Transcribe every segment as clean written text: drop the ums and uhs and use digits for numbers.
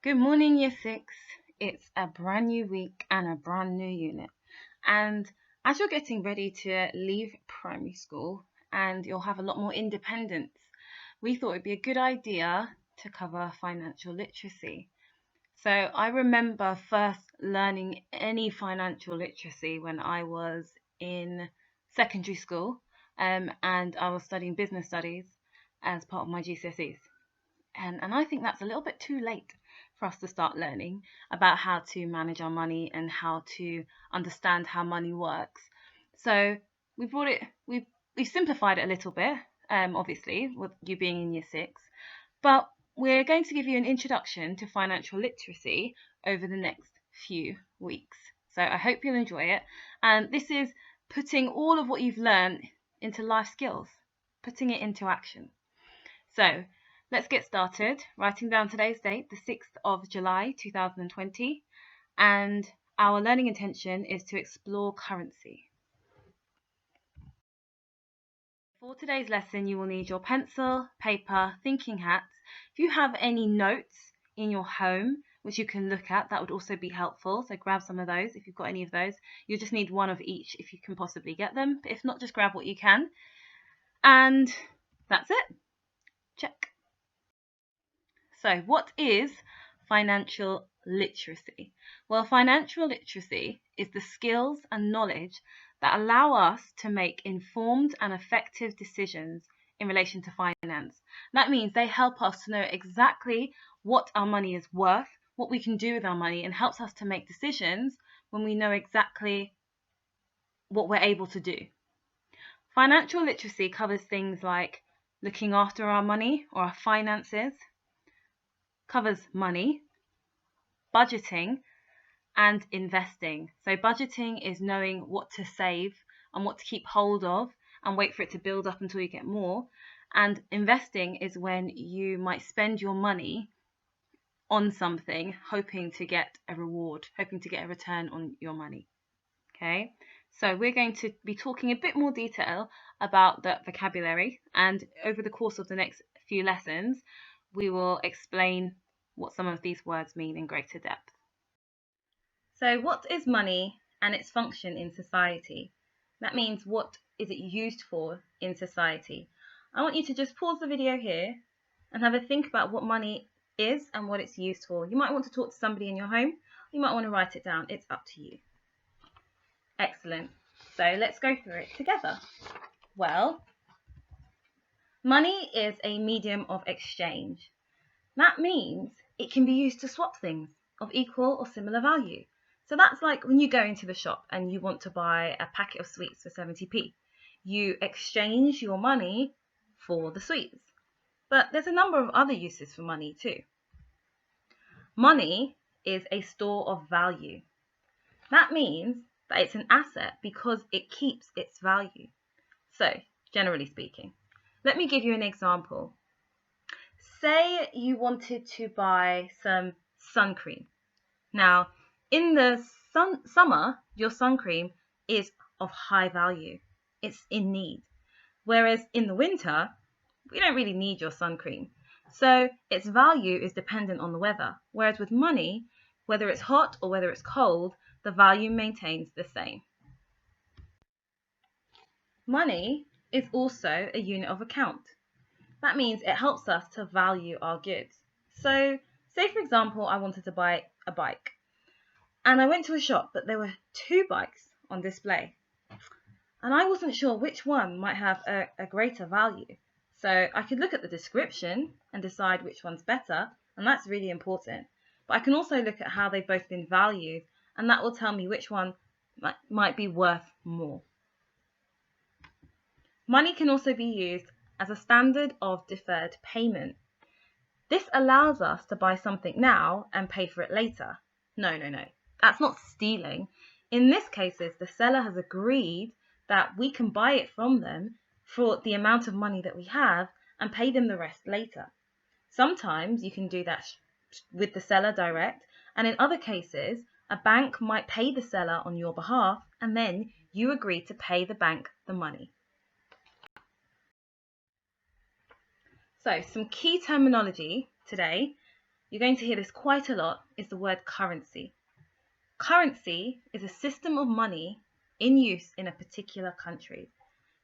Good morning, Year 6. It's a brand new week and a brand new unit. And as you're getting ready to leave primary school and you'll have a lot more independence, we thought it'd be a good idea to cover financial literacy. So I remember first learning any financial literacy when I was in secondary school, and I was studying business studies as part of my GCSEs. And I think that's a little bit too late for us to start learning about how to manage our money and how to understand how money works. So we brought it, we've simplified it a little bit, obviously, with you being in year 6, but we're going to give you an introduction to financial literacy over the next few weeks. So I hope you'll enjoy it. And this is putting all of what you've learned into life skills, putting it into action. So let's get started. Writing down today's date, the 6th of July 2020, and our learning intention is to explore currency. For today's lesson, you will need your pencil, paper, thinking hats. If you have any notes in your home which you can look at, that would also be helpful. So grab some of those if you've got any of those. You'll just need one of each if you can possibly get them. But if not, just grab what you can. And that's it. Check. So what is financial literacy? Well, financial literacy is the skills and knowledge that allow us to make informed and effective decisions in relation to finance. That means they help us to know exactly what our money is worth, what we can do with our money, and helps us to make decisions when we know exactly what we're able to do. Financial literacy covers things like looking after our money or our finances, covers money, budgeting, and investing. So budgeting is knowing what to save and what to keep hold of and wait for it to build up until you get more. And investing is when you might spend your money on something hoping to get a reward, hoping to get a return on your money. Okay, so we're going to be talking a bit more detail about the vocabulary, and over the course of the next few lessons we will explain what some of these words mean in greater depth. So what is money and its function in society? That means what is it used for in society? I want you to just pause the video here and have a think about what money is and what it's used for. You might want to talk to somebody in your home. You might want to write it down. It's up to you. Excellent. So let's go through it together. Well, money is a medium of exchange. That means it can be used to swap things of equal or similar value. So that's like when you go into the shop and you want to buy a packet of sweets for 70p. You exchange your money for the sweets. But there's a number of other uses for money too. Money is a store of value. That means that it's an asset because it keeps its value. So, generally speaking, let me give you an example. Say you wanted to buy some sun cream. Now, in the summer, your sun cream is of high value. It's in need. Whereas in the winter, we don't really need your sun cream. So its value is dependent on the weather. Whereas with money, whether it's hot or whether it's cold, the value maintains the same. Money is also a unit of account. That means it helps us to value our goods. So, say for example, I wanted to buy a bike. And I went to a shop, but there were 2 bikes on display. And I wasn't sure which one might have a greater value. So I could look at the description and decide which one's better, and that's really important. But I can also look at how they've both been valued, and that will tell me which one might be worth more. Money can also be used as a standard of deferred payment. This allows us to buy something now and pay for it later. No, that's not stealing. In this case, the seller has agreed that we can buy it from them for the amount of money that we have and pay them the rest later. Sometimes you can do that with the seller direct, and in other cases, a bank might pay the seller on your behalf and then you agree to pay the bank the money. So some key terminology today. you're going to hear this quite a lot, is the word currency. Currency is a system of money in use in a particular country.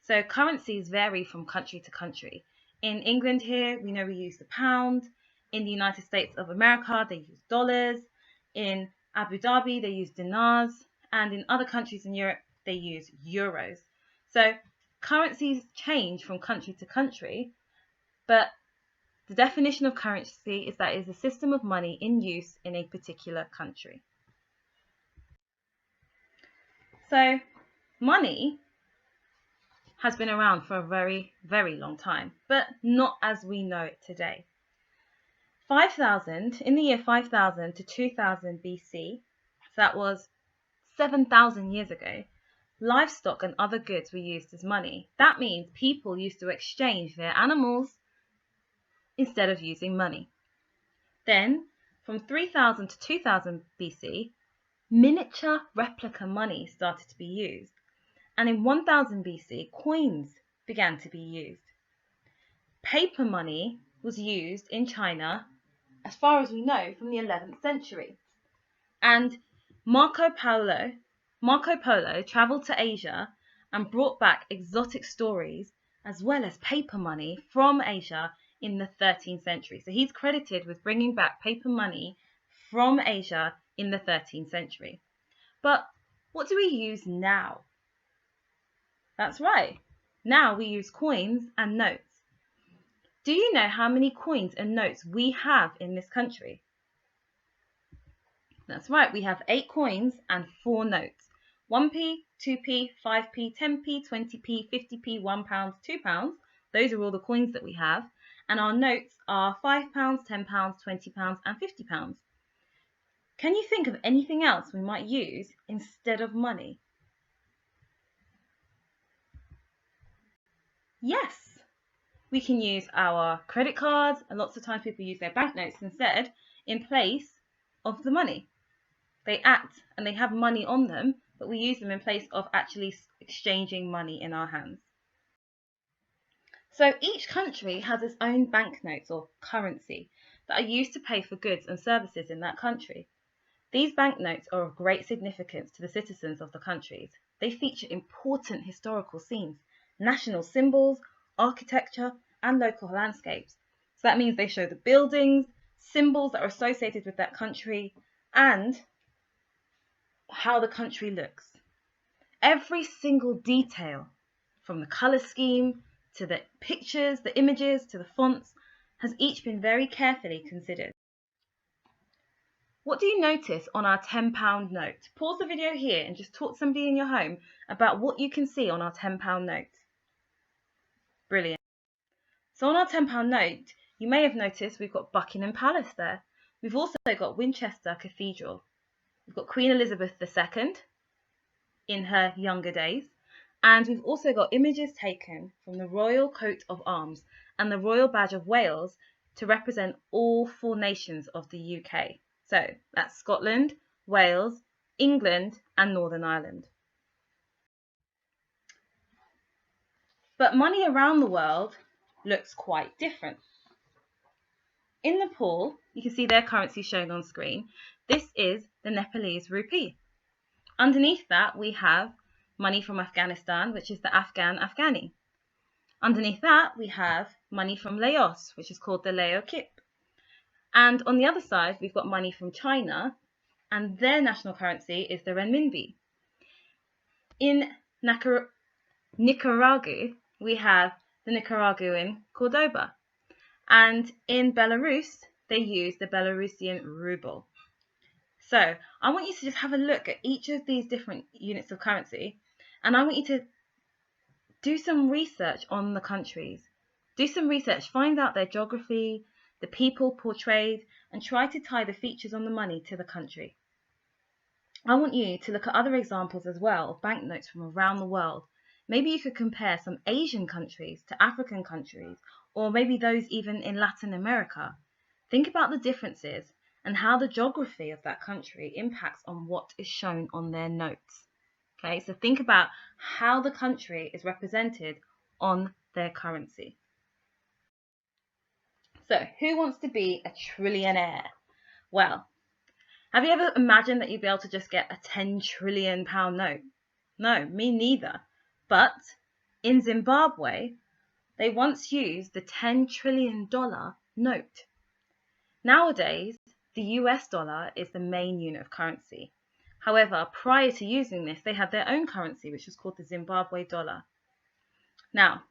So currencies vary from country to country. In England here, we know we use the pound. In the United States of America, they use dollars. In Abu Dhabi, they use dinars. And in other countries in Europe, they use euros. So currencies change from country to country, but the definition of currency is that it is a system of money in use in a particular country. So money has been around for a very, very long time, but not as we know it today. In the year 5000 to 2000 BC, so that was 7,000 years ago, livestock and other goods were used as money. That means people used to exchange their animals instead of using money. Then, from 3000 to 2000 BC, miniature replica money started to be used. And in 1000 BC, coins began to be used. Paper money was used in China, as far as we know, from the 11th century. And Marco Polo traveled to Asia and brought back exotic stories as well as paper money from Asia in the 13th century. So he's credited with bringing back paper money from Asia in the 13th century. But what do we use now? That's right. Now we use coins and notes. Do you know how many coins and notes we have in this country? That's right, we have 8 coins and 4 notes. 1p, 2p, 5p, 10p, 20p, 50p, £1, £2. Those are all the coins that we have. And our notes are £5, £10, £20 and £50. Can you think of anything else we might use instead of money? Yes, we can use our credit cards, and lots of times people use their banknotes instead in place of the money. They act and they have money on them, but we use them in place of actually exchanging money in our hands. So each country has its own banknotes or currency that are used to pay for goods and services in that country. These banknotes are of great significance to the citizens of the countries. They feature important historical scenes, national symbols, architecture, and local landscapes. So that means they show the buildings, symbols that are associated with that country, and how the country looks. Every single detail, from the colour scheme to the pictures, the images, to the fonts, has each been very carefully considered. What do you notice on our £10 note? Pause the video here and just talk to somebody in your home about what you can see on our £10 note. Brilliant. So on our £10 note, you may have noticed we've got Buckingham Palace there. We've also got Winchester Cathedral. We've got Queen Elizabeth II in her younger days. And we've also got images taken from the Royal Coat of Arms and the Royal Badge of Wales to represent all 4 nations of the UK. So that's Scotland, Wales, England, and Northern Ireland. But money around the world looks quite different. In Nepal, you can see their currency shown on screen. This is the Nepalese rupee. Underneath that, we have money from Afghanistan, which is the Afghan Afghani. Underneath that, we have money from Laos, which is called the Lao Kip. And on the other side, we've got money from China, and their national currency is the renminbi. In Nicaragua, we have the Nicaraguan Cordoba. And in Belarus, they use the Belarusian ruble. So I want you to just have a look at each of these different units of currency, and I want you to do some research on the countries. Do some research, find out their geography, the people portrayed, and try to tie the features on the money to the country. I want you to look at other examples as well of banknotes from around the world. Maybe you could compare some Asian countries to African countries, or maybe those even in Latin America. Think about the differences and how the geography of that country impacts on what is shown on their notes. Okay, so think about how the country is represented on their currency. So, who wants to be a trillionaire? Well, have you ever imagined that you'd be able to just get a 10 trillion pound note? No, me neither. But in Zimbabwe, they once used the $10 trillion note. Nowadays, the US dollar is the main unit of currency. However, prior to using this, they had their own currency, which was called the Zimbabwe dollar. Now,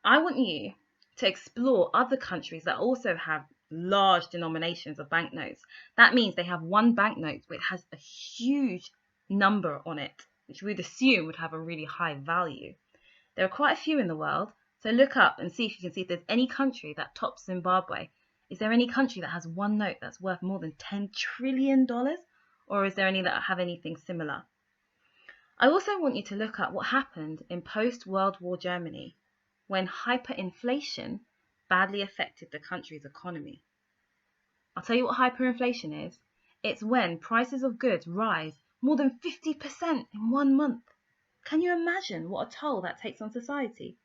I want you to explore other countries that also have large denominations of banknotes. That means they have one banknote which has a huge number on it, which we'd assume would have a really high value. There are quite a few in the world, so look up and see if you can see if there's any country that tops Zimbabwe. Is there any country that has one note that's worth more than $10 trillion? Or is there any that have anything similar? I also want you to look at what happened in post-World War Germany when hyperinflation badly affected the country's economy. I'll tell you what hyperinflation is. It's when prices of goods rise more than 50% in 1 month. Can you imagine what a toll that takes on society?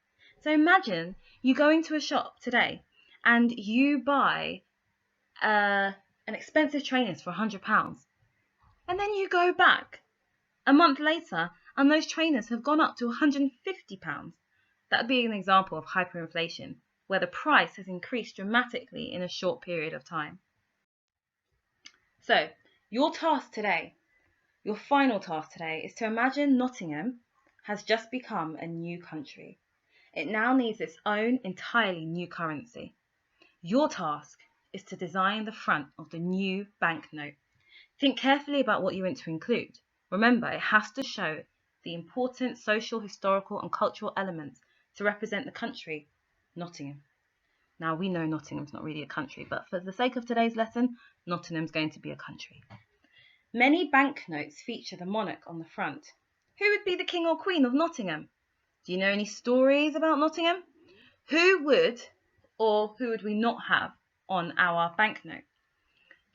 So imagine you go into a shop today and you buy an expensive trainers for £100, and then you go back a month later and those trainers have gone up to £150. That would be an example of hyperinflation, where the price has increased dramatically in a short period of time. So, your task today, your final task today, is to imagine Nottingham has just become a new country. It now needs its own entirely new currency. Your task is to design the front of the new banknote. Think carefully about what you want to include. Remember, it has to show the important social, historical and cultural elements to represent the country, Nottingham. Now, we know Nottingham's not really a country, but for the sake of today's lesson, Nottingham's going to be a country. Many banknotes feature the monarch on the front. Who would be the king or queen of Nottingham? Do you know any stories about Nottingham? Who would or who would we not have on our banknote?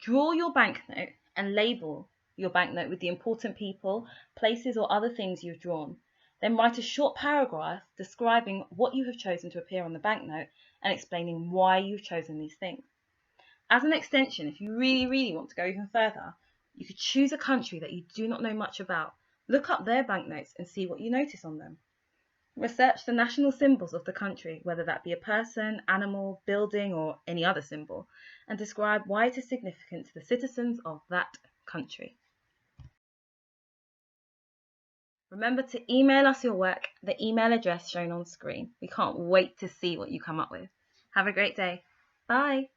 Draw your banknote and label your banknote with the important people, places or other things you've drawn. Then write a short paragraph describing what you have chosen to appear on the banknote and explaining why you've chosen these things. As an extension, if you really want to go even further, you could choose a country that you do not know much about. Look up their banknotes and see what you notice on them. Research the national symbols of the country, whether that be a person, animal, building, or any other symbol, and describe why it is significant to the citizens of that country. Remember to email us your work, the email address shown on screen. We can't wait to see what you come up with. Have a great day. Bye.